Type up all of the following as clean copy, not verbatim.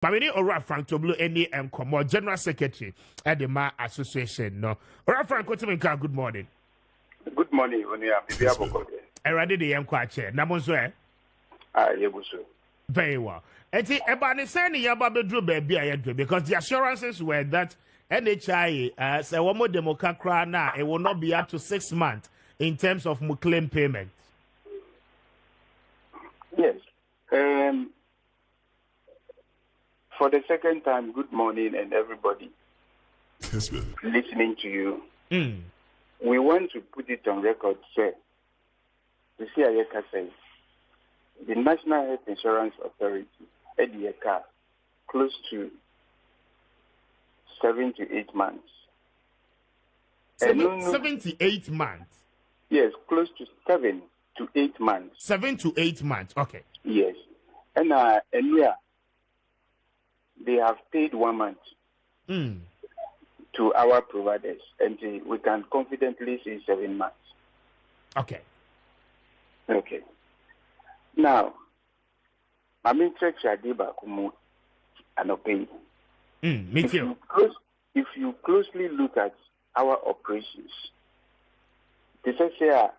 But we need Ora Frank to blow any and come General Secretary at the Ma Association. No, Ora Frank, good morning. Good morning, Onia. I read the young chair. Namonso, Yebusu. Very well. And about saying Yaba bedroom baby, I agree because the assurances were that NHIS, say one more Democrat now, it will not be up to 6 months in terms of claim payment. Yes. For the second time, good morning, and everybody Kessben. listening to you. Mm. We want to put it on record, sir. The CIECA says the National Health Insurance Authority, NHIS, close to 7 to 8 months. 7 to 8 months. Yes, close to 7 to 8 months. 7 to 8 months. Okay. Yes. And yeah, they have paid 1 month to our providers, and we can confidently say 7 months. Okay. Okay. Now, I'm interested in Kumu and Opay. Me too. If you closely look at our operations, this is here,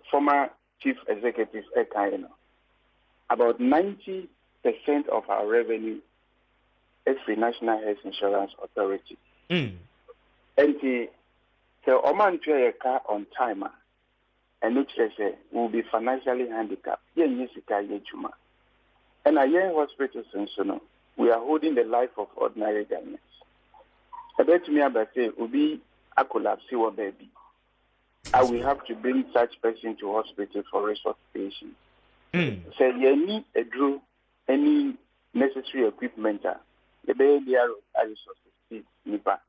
former chief executive Ekaino, about 90% of our revenue is the National Health Insurance Authority. And the Oman car on timer, and it says will be financially handicapped. And our hospitals and so on, we are holding the life of ordinary Ghanaians. I bet me about say will be a collapse or baby. And we have to bring such person to hospital for resuscitation. So you need a draw any necessary equipment. The baby are resuscitate nipa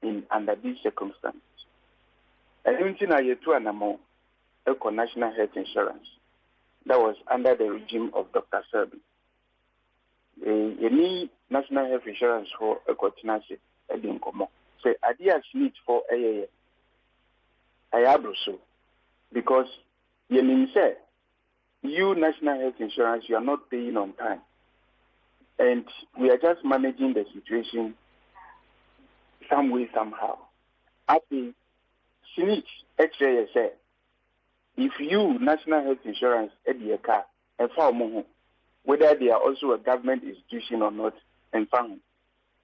in under these circumstances. And anything I to an Eco National Health Insurance that was under the regime of Dr. Serbi. Any National Health Insurance for Eco Tinashe Edin Komo. So ideas need for a so because you mean say you National Health Insurance you are not paying on time, and we are just managing the situation some way somehow. At the snitch X-ray say if you National Health Insurance at the car and for whether they are also a government institution or not, and found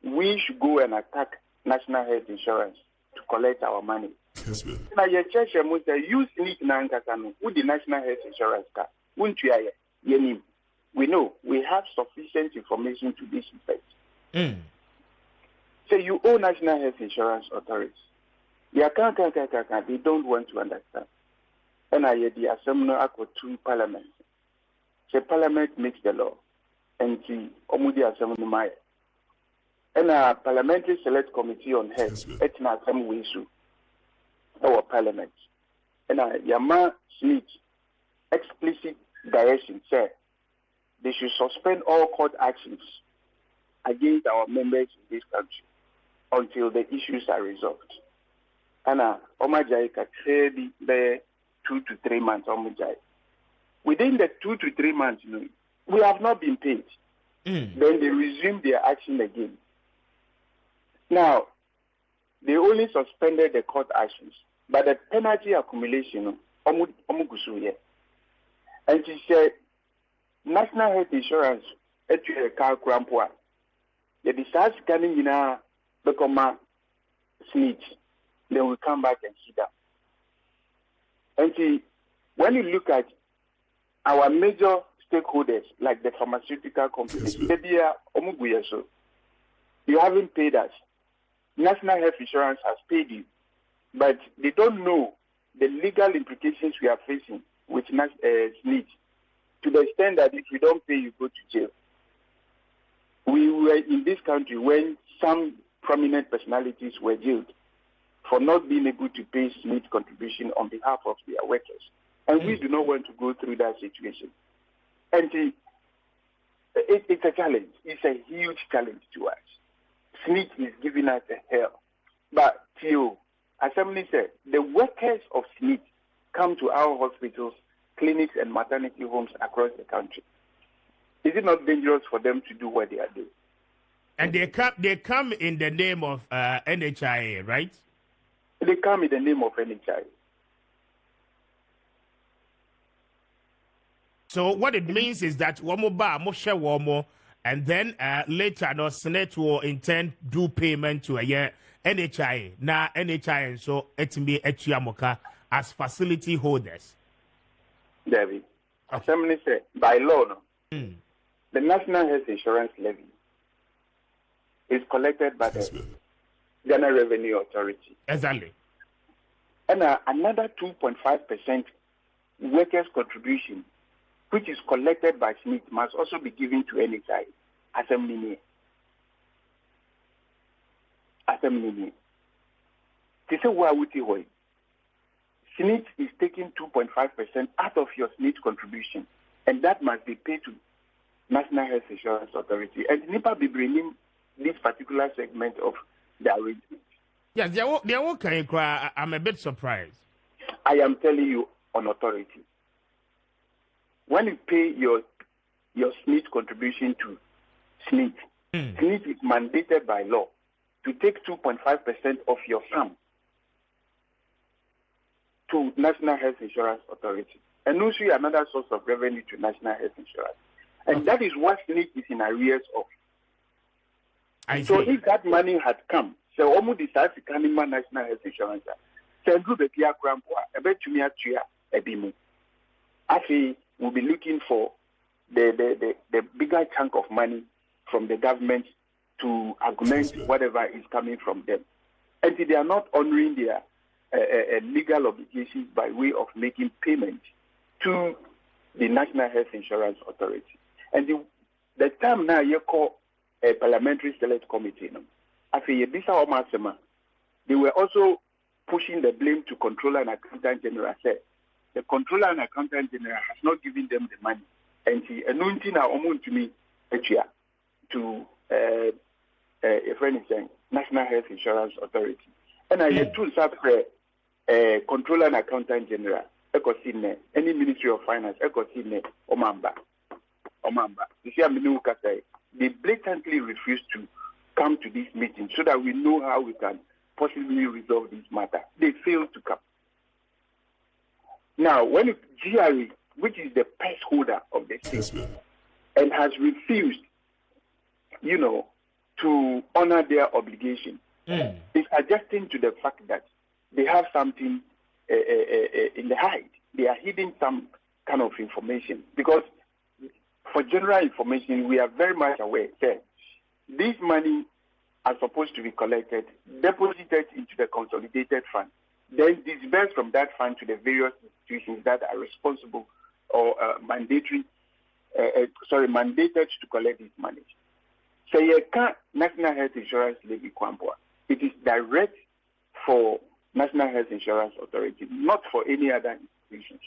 we should go and attack National Health Insurance to collect our money. Kessben. Now, your church must use need Nankasano with the National Health Insurance card. Won't you? We know we have sufficient information to this effect. So you owe National Health Insurance authorities. They don't want to understand. And I the assembly to Parliament. The Parliament makes the law, and the Omudi Assembly Maya. And a Parliamentary Select Committee on Health, Etna Assembly issue, our Parliament. And Yama Smith explicit direction said they should suspend all court actions against our members in this country until the issues are resolved. And Omajai can clearly be 2 to 3 months. Omajai. Within the 2 to 3 months, we have not been paid. Then they resume their action again. Now, they only suspended the court actions, but the penalty accumulation, and she said, National Health Insurance, a car crampua, the discharge coming in a become snitch, then we come back and sit down. And see, when you look at our major stakeholders, like the pharmaceutical companies, you haven't paid us. National Health Insurance has paid you, but they don't know the legal implications we are facing with SNIT to the extent that if you don't pay, you go to jail. We were in this country when some prominent personalities were jailed for not being able to pay SNIT contribution on behalf of their workers. And we do not want to go through that situation. And it's a challenge. It's a huge challenge to us. SNIT is giving us a hell. But till Assembly said, the workers of SNIT come to our hospitals, clinics, and maternity homes across the country. Is it not dangerous for them to do what they are doing? And they come in the name of NHIS, right? They come in the name of NHIS. So what it means is that womo and then later no Senate will intend do payment to a NHIS. Now NHIS so etimi etuamoka as facility holders. David, Assembly said by law, Mm. the National Health Insurance Levy is collected by the Ghana Revenue Authority. Exactly. And another 2.5% workers' contribution, which is collected by Smith, must also be given to NHI. Assembly. They say, why would you? Smith is taking 2.5% out of your Smith contribution, and that must be paid to National Health Insurance Authority. And NIPA be bringing this particular segment of the arrangement. Yes, they're okay. I'm a bit surprised. I am telling you on authority. When you pay your Smith contribution to Smith, Smith is mandated by law to take 2.5% of your sum to National Health Insurance Authority. And also another source of revenue to National Health Insurance. And that is what Smith is in arrears of. So if that money had come, so almost decides to come in National Health Insurance, send to the Pia Crampoa, a bet to me at Chia, a bimu. Actually, we'll be looking for the bigger chunk of money from the government to augment whatever is coming from them. And they are not honoring their legal obligations by way of making payment to the National Health Insurance Authority. And the time now you call a parliamentary select committee, they were also pushing the blame to Controller and Accountant General. Said the Controller and Accountant General has not given them the money, and he announcing our to me to a friend is saying National Health Insurance Authority, and I had two sub Controller and Accountant General. Any Ministry of Finance, Omamba. You see, they blatantly refuse to come to this meeting so that we know how we can possibly resolve this matter. They fail to come. Now, when GRE, which is the purse holder of the state, and has refused, to honor their obligation, is adjusting to the fact that they have something in the hide. They are hiding some kind of information. Because for general information, we are very much aware that this money are supposed to be collected, deposited into the consolidated fund, then disbursed from that fund to the various institutions that are responsible or mandated to collect this money. So you can't National Health Insurance Levy Kwambwa. It is direct for National Health Insurance Authority, not for any other institutions.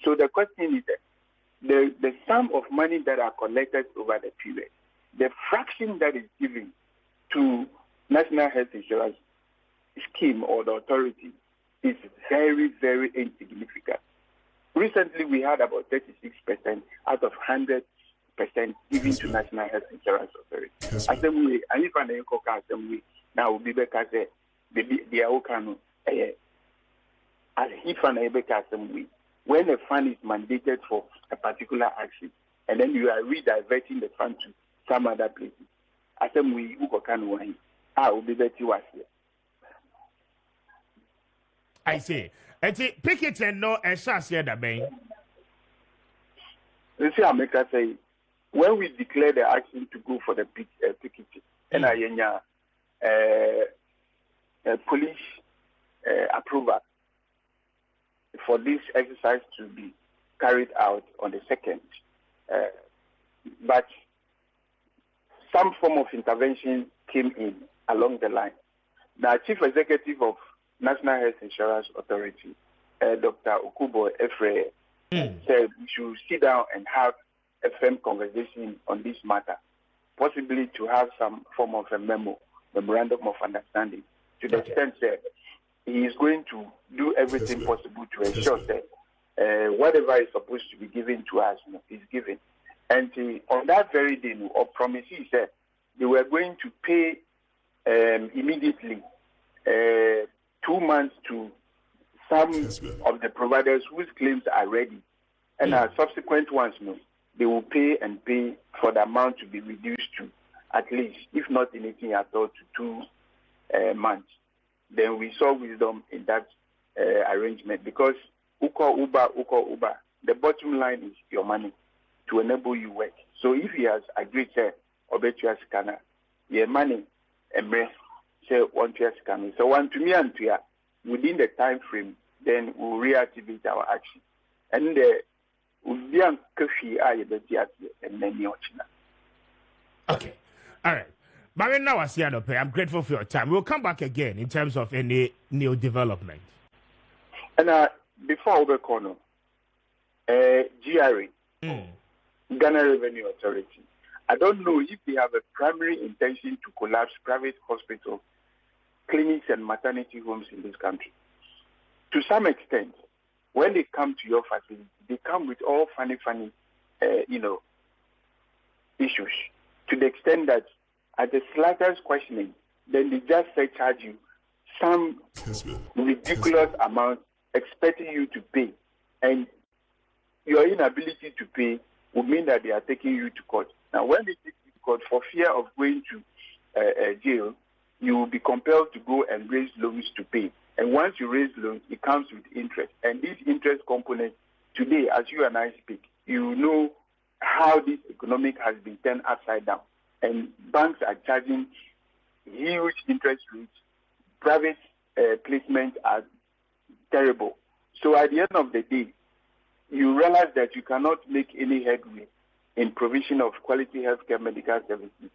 So the question is that the sum of money that are collected over the period, the fraction that is given to National Health Insurance Scheme or the authority is very, very insignificant. Recently, we had about 36% out of 100% given to National Health Insurance Authority. Assembly, and if I assembly, now will be because the Aokano, as if an assembly, when a fund is mandated for a particular action, and then you are rediverting the fund to some other places, assembly, Ukokano, I will be better was here. I see. Pick it and no essence here, the bank. You see, America say, when we declare the action to go for the picketing, and police approval for this exercise to be carried out on the 2nd. But some form of intervention came in along the line. The Chief Executive of National Health Insurance Authority, Dr. Okubo Efre, said we should sit down and have a firm conversation on this matter, possibly to have some form of a memorandum of understanding, to the extent that he is going to do everything possible to ensure that whatever is supposed to be given to us is given. And on that very day, or promises said they were going to pay immediately 2 months to some of the providers whose claims are ready. And our subsequent ones, they will pay and pay for the amount to be reduced to at least, if not anything at all, to 2 months. Then we saw wisdom in that arrangement because Uber, the bottom line is your money to enable you work. So if he has agreed, say, Obetua scanner, your money, and say, 1 scanner. So one to me and to ya, within the time frame, then we'll reactivate our action. And we'll be on coffee, and many okay. All right. But now I'm grateful for your time. We'll come back again in terms of any new development. And before Obekono, GRA, Ghana Revenue Authority, I don't know if they have a primary intention to collapse private hospitals, clinics, and maternity homes in this country. To some extent, when they come to your facility, they come with all funny, issues. To the extent that at the slightest questioning, then they just charge you some ridiculous amount, expecting you to pay. And your inability to pay would mean that they are taking you to court. Now, when they take you to court for fear of going to jail, you will be compelled to go and raise loans to pay. And once you raise loans, it comes with interest. And this interest component, today, as you and I speak, you know how this economic has been turned upside down. And banks are charging huge interest rates. Private placements are terrible. So at the end of the day, you realize that you cannot make any headway in provision of quality healthcare medical services.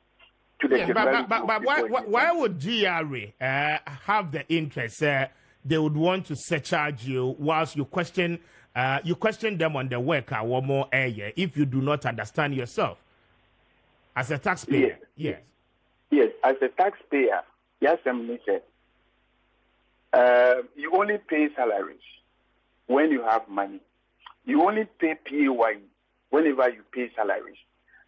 To the but why would GRA have the interest? They would want to surcharge you whilst you question them on the work one more area if you do not understand yourself as a taxpayer. Yes, as a taxpayer, yes, said, you only pay salaries when you have money. You only pay PAYE whenever you pay salaries.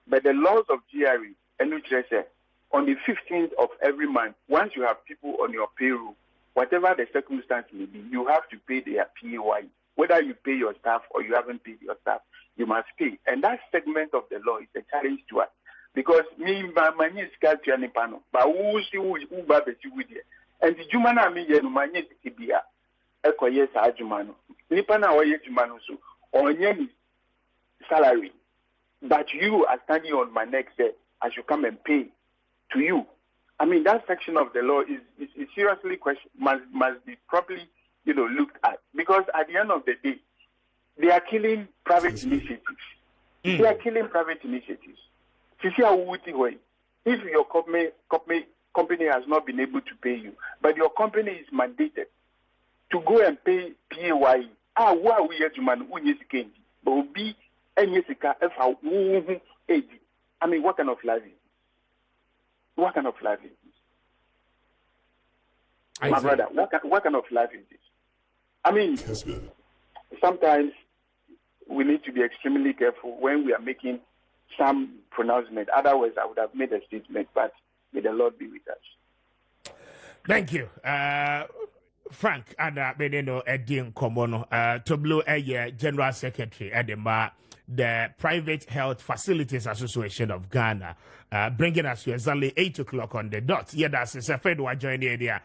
But the laws of GRA, NHIS, on the 15th of every month, once you have people on your payroll, whatever the circumstance may be, you have to pay their PAYE. Whether you pay your staff or you haven't paid your staff, you must pay. And that segment of the law is a challenge to us. Because me, my money is scarce to any panel. But who see who babes you with it? And the Jumana me, you money is to be a yes, Ajumano. Nipana or yes, Jumano, so or any salary. But you are standing on my neck, say, I should come and pay to you. I mean, that section of the law is seriously must be properly, looked at. Because at the end of the day, they are killing private initiatives. They are killing private initiatives. If your company has not been able to pay you, but your company is mandated to go and pay PAYE, why we have to man but will be any I mean, what kind of life is this? What kind of life is this? My brother, what kind of life is this? I mean, sometimes we need to be extremely careful when we are making some pronouncement. Otherwise, I would have made a statement, but may the Lord be with us. Thank you. Frank, and Benino Edin Komono, Toblo Eye, General Secretary, Edema, the Private Health Facilities Association of Ghana, bringing us to exactly 8 o'clock on the dot. Yeah, that's a Fed joining area.